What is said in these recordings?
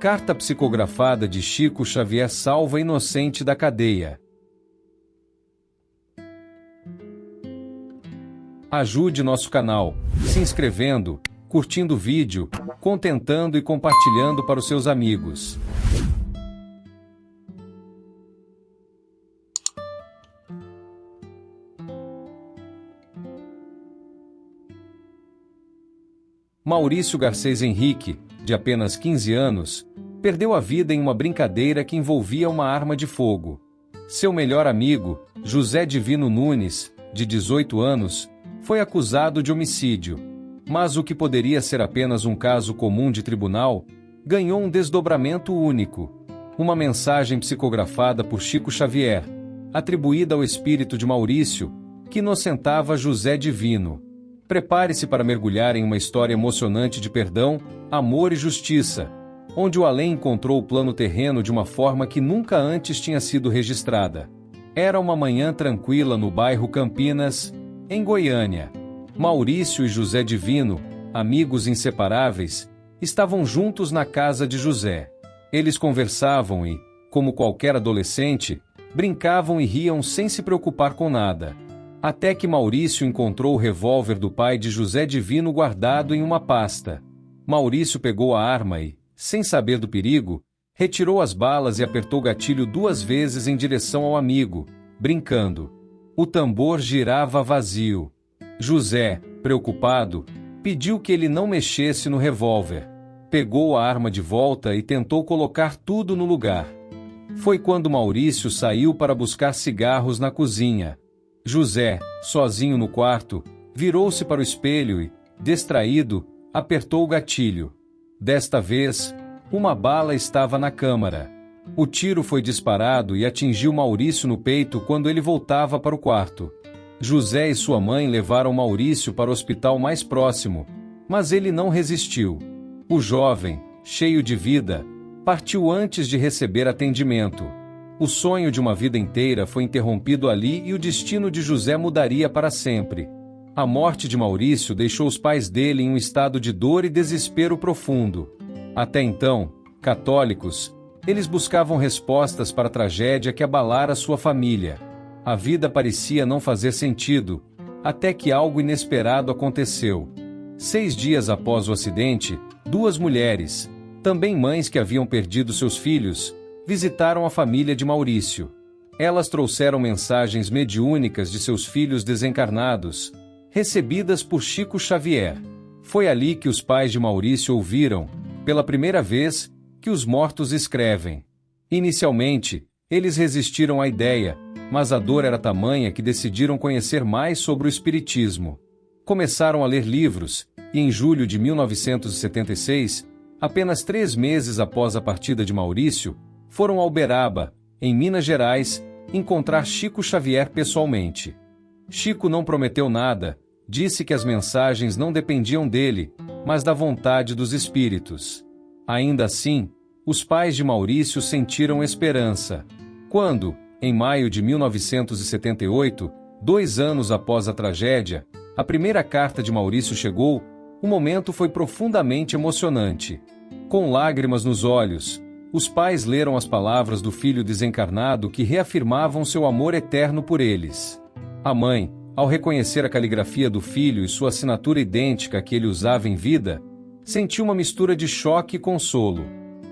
Carta psicografada de Chico Xavier salva inocente da cadeia. Ajude nosso canal, se inscrevendo, curtindo o vídeo, comentando e compartilhando para os seus amigos. Maurício Garcês Henrique, de apenas 15 anos, perdeu a vida em uma brincadeira que envolvia uma arma de fogo. Seu melhor amigo, José Divino Nunes, de 18 anos, foi acusado de homicídio. Mas o que poderia ser apenas um caso comum de tribunal, ganhou um desdobramento único. Uma mensagem psicografada por Chico Xavier, atribuída ao espírito de Maurício, que inocentava José Divino. Prepare-se para mergulhar em uma história emocionante de perdão, amor e justiça, onde o além encontrou o plano terreno de uma forma que nunca antes tinha sido registrada. Era uma manhã tranquila no bairro Campinas, em Goiânia. Maurício e José Divino, amigos inseparáveis, estavam juntos na casa de José. Eles conversavam e, como qualquer adolescente, brincavam e riam sem se preocupar com nada. Até que Maurício encontrou o revólver do pai de José Divino guardado em uma pasta. Maurício pegou a arma e, sem saber do perigo, retirou as balas e apertou o gatilho 2 vezes em direção ao amigo, brincando. O tambor girava vazio. José, preocupado, pediu que ele não mexesse no revólver. Pegou a arma de volta e tentou colocar tudo no lugar. Foi quando Maurício saiu para buscar cigarros na cozinha. José, sozinho no quarto, virou-se para o espelho e, distraído, apertou o gatilho. Desta vez, uma bala estava na câmara. O tiro foi disparado e atingiu Maurício no peito quando ele voltava para o quarto. José e sua mãe levaram Maurício para o hospital mais próximo, mas ele não resistiu. O jovem, cheio de vida, partiu antes de receber atendimento. O sonho de uma vida inteira foi interrompido ali e o destino de José mudaria para sempre. A morte de Maurício deixou os pais dele em um estado de dor e desespero profundo. Até então, católicos, eles buscavam respostas para a tragédia que abalara sua família. A vida parecia não fazer sentido, até que algo inesperado aconteceu. 6 dias após o acidente, 2 mulheres, também mães que haviam perdido seus filhos, visitaram a família de Maurício. Elas trouxeram mensagens mediúnicas de seus filhos desencarnados, recebidas por Chico Xavier. Foi ali que os pais de Maurício ouviram, pela primeira vez, que os mortos escrevem. Inicialmente, eles resistiram à ideia, mas a dor era tamanha que decidiram conhecer mais sobre o espiritismo. Começaram a ler livros, e em julho de 1976, apenas 3 meses após a partida de Maurício, foram a Uberaba, em Minas Gerais, encontrar Chico Xavier pessoalmente. Chico não prometeu nada, disse que as mensagens não dependiam dele, mas da vontade dos espíritos. Ainda assim, os pais de Maurício sentiram esperança. Quando, em maio de 1978, 2 anos após a tragédia, a primeira carta de Maurício chegou, o momento foi profundamente emocionante. Com lágrimas nos olhos, os pais leram as palavras do filho desencarnado que reafirmavam seu amor eterno por eles. A mãe, ao reconhecer a caligrafia do filho e sua assinatura idêntica que ele usava em vida, sentiu uma mistura de choque e consolo.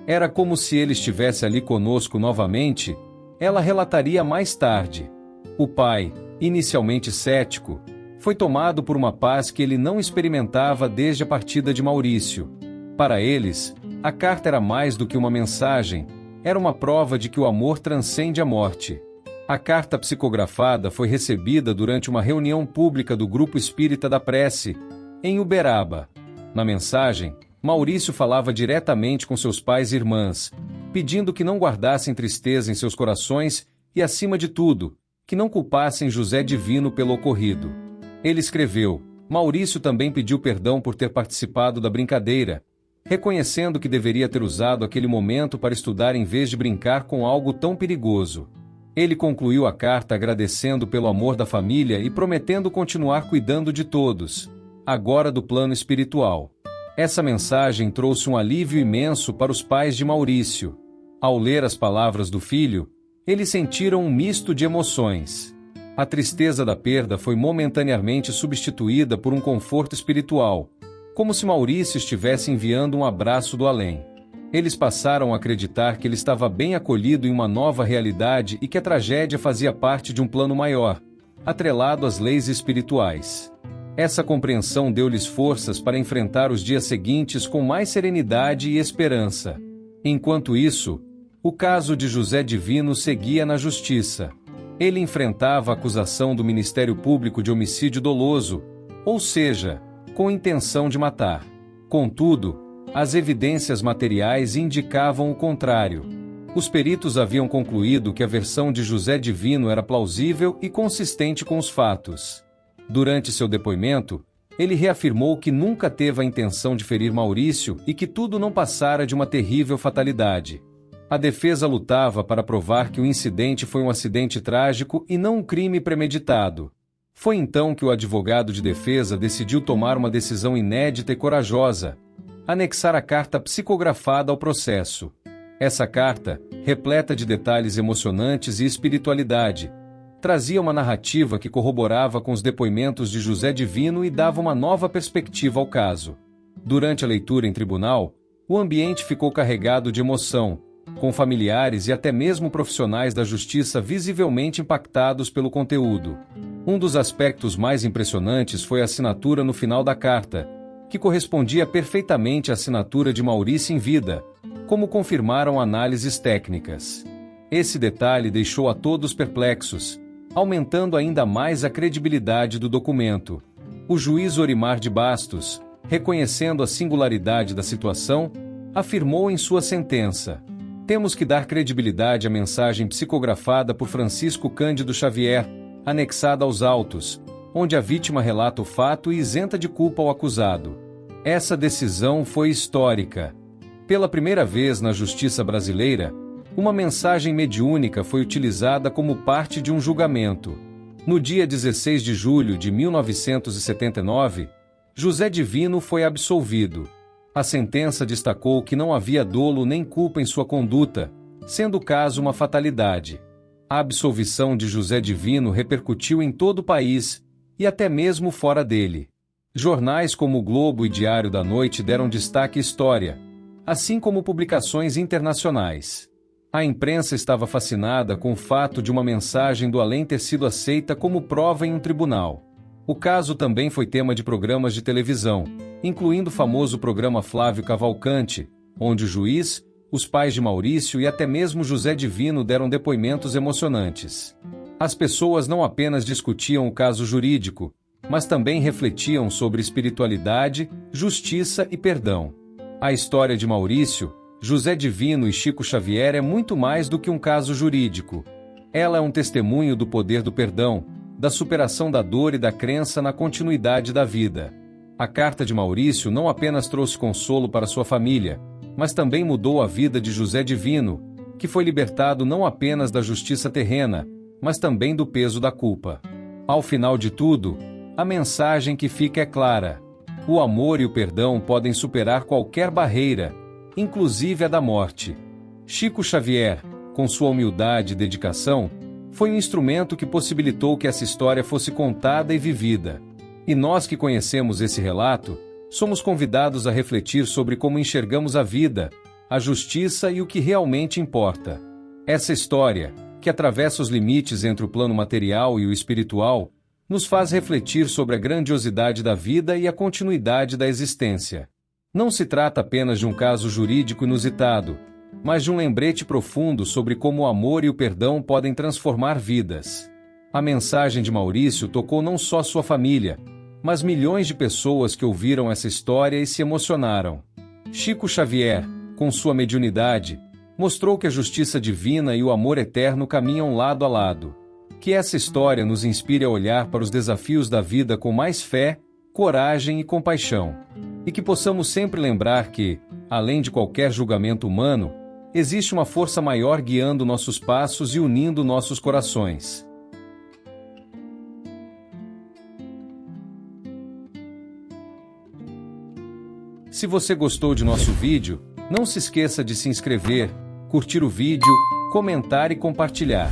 Era como se ele estivesse ali conosco novamente, ela relataria mais tarde. O pai, inicialmente cético, foi tomado por uma paz que ele não experimentava desde a partida de Maurício. Para eles, a carta era mais do que uma mensagem, era uma prova de que o amor transcende a morte. A carta psicografada foi recebida durante uma reunião pública do Grupo Espírita da Prece, em Uberaba. Na mensagem, Maurício falava diretamente com seus pais e irmãs, pedindo que não guardassem tristeza em seus corações e, acima de tudo, que não culpassem José Divino pelo ocorrido. Ele escreveu: Maurício também pediu perdão por ter participado da brincadeira, reconhecendo que deveria ter usado aquele momento para estudar em vez de brincar com algo tão perigoso. Ele concluiu a carta agradecendo pelo amor da família e prometendo continuar cuidando de todos, agora do plano espiritual. Essa mensagem trouxe um alívio imenso para os pais de Maurício. Ao ler as palavras do filho, eles sentiram um misto de emoções. A tristeza da perda foi momentaneamente substituída por um conforto espiritual, como se Maurício estivesse enviando um abraço do além. Eles passaram a acreditar que ele estava bem acolhido em uma nova realidade e que a tragédia fazia parte de um plano maior, atrelado às leis espirituais. Essa compreensão deu-lhes forças para enfrentar os dias seguintes com mais serenidade e esperança. Enquanto isso, o caso de José Divino seguia na justiça. Ele enfrentava a acusação do Ministério Público de homicídio doloso, ou seja, com intenção de matar. Contudo, as evidências materiais indicavam o contrário. Os peritos haviam concluído que a versão de José Divino era plausível e consistente com os fatos. Durante seu depoimento, ele reafirmou que nunca teve a intenção de ferir Maurício e que tudo não passara de uma terrível fatalidade. A defesa lutava para provar que o incidente foi um acidente trágico e não um crime premeditado. Foi então que o advogado de defesa decidiu tomar uma decisão inédita e corajosa: anexar a carta psicografada ao processo. Essa carta, repleta de detalhes emocionantes e espiritualidade, trazia uma narrativa que corroborava com os depoimentos de José Divino e dava uma nova perspectiva ao caso. Durante a leitura em tribunal, o ambiente ficou carregado de emoção, com familiares e até mesmo profissionais da justiça visivelmente impactados pelo conteúdo. Um dos aspectos mais impressionantes foi a assinatura no final da carta, que correspondia perfeitamente à assinatura de Maurício em vida, como confirmaram análises técnicas. Esse detalhe deixou a todos perplexos, aumentando ainda mais a credibilidade do documento. O juiz Orimar de Bastos, reconhecendo a singularidade da situação, afirmou em sua sentença: temos que dar credibilidade à mensagem psicografada por Francisco Cândido Xavier, anexada aos autos, onde a vítima relata o fato e isenta de culpa o acusado. Essa decisão foi histórica. Pela primeira vez na justiça brasileira, uma mensagem mediúnica foi utilizada como parte de um julgamento. No dia 16 de julho de 1979, José Divino foi absolvido. A sentença destacou que não havia dolo nem culpa em sua conduta, sendo o caso uma fatalidade. A absolvição de José Divino repercutiu em todo o país, e até mesmo fora dele. Jornais como o Globo e Diário da Noite deram destaque à história, assim como publicações internacionais. A imprensa estava fascinada com o fato de uma mensagem do além ter sido aceita como prova em um tribunal. O caso também foi tema de programas de televisão, incluindo o famoso programa Flávio Cavalcante, onde o juiz, os pais de Maurício e até mesmo José Divino deram depoimentos emocionantes. As pessoas não apenas discutiam o caso jurídico, mas também refletiam sobre espiritualidade, justiça e perdão. A história de Maurício, José Divino e Chico Xavier é muito mais do que um caso jurídico. Ela é um testemunho do poder do perdão, da superação da dor e da crença na continuidade da vida. A carta de Maurício não apenas trouxe consolo para sua família, mas também mudou a vida de José Divino, que foi libertado não apenas da justiça terrena, mas também do peso da culpa. Ao final de tudo, a mensagem que fica é clara: o amor e o perdão podem superar qualquer barreira, inclusive a da morte. Chico Xavier, com sua humildade e dedicação, foi um instrumento que possibilitou que essa história fosse contada e vivida. E nós que conhecemos esse relato, somos convidados a refletir sobre como enxergamos a vida, a justiça e o que realmente importa. Essa história, que atravessa os limites entre o plano material e o espiritual, nos faz refletir sobre a grandiosidade da vida e a continuidade da existência. Não se trata apenas de um caso jurídico inusitado, mas de um lembrete profundo sobre como o amor e o perdão podem transformar vidas. A mensagem de Maurício tocou não só sua família, mas milhões de pessoas que ouviram essa história e se emocionaram. Chico Xavier, com sua mediunidade, mostrou que a justiça divina e o amor eterno caminham lado a lado. Que essa história nos inspire a olhar para os desafios da vida com mais fé, coragem e compaixão. E que possamos sempre lembrar que, além de qualquer julgamento humano, existe uma força maior guiando nossos passos e unindo nossos corações. Se você gostou de nosso vídeo, não se esqueça de se inscrever, curtir o vídeo, comentar e compartilhar.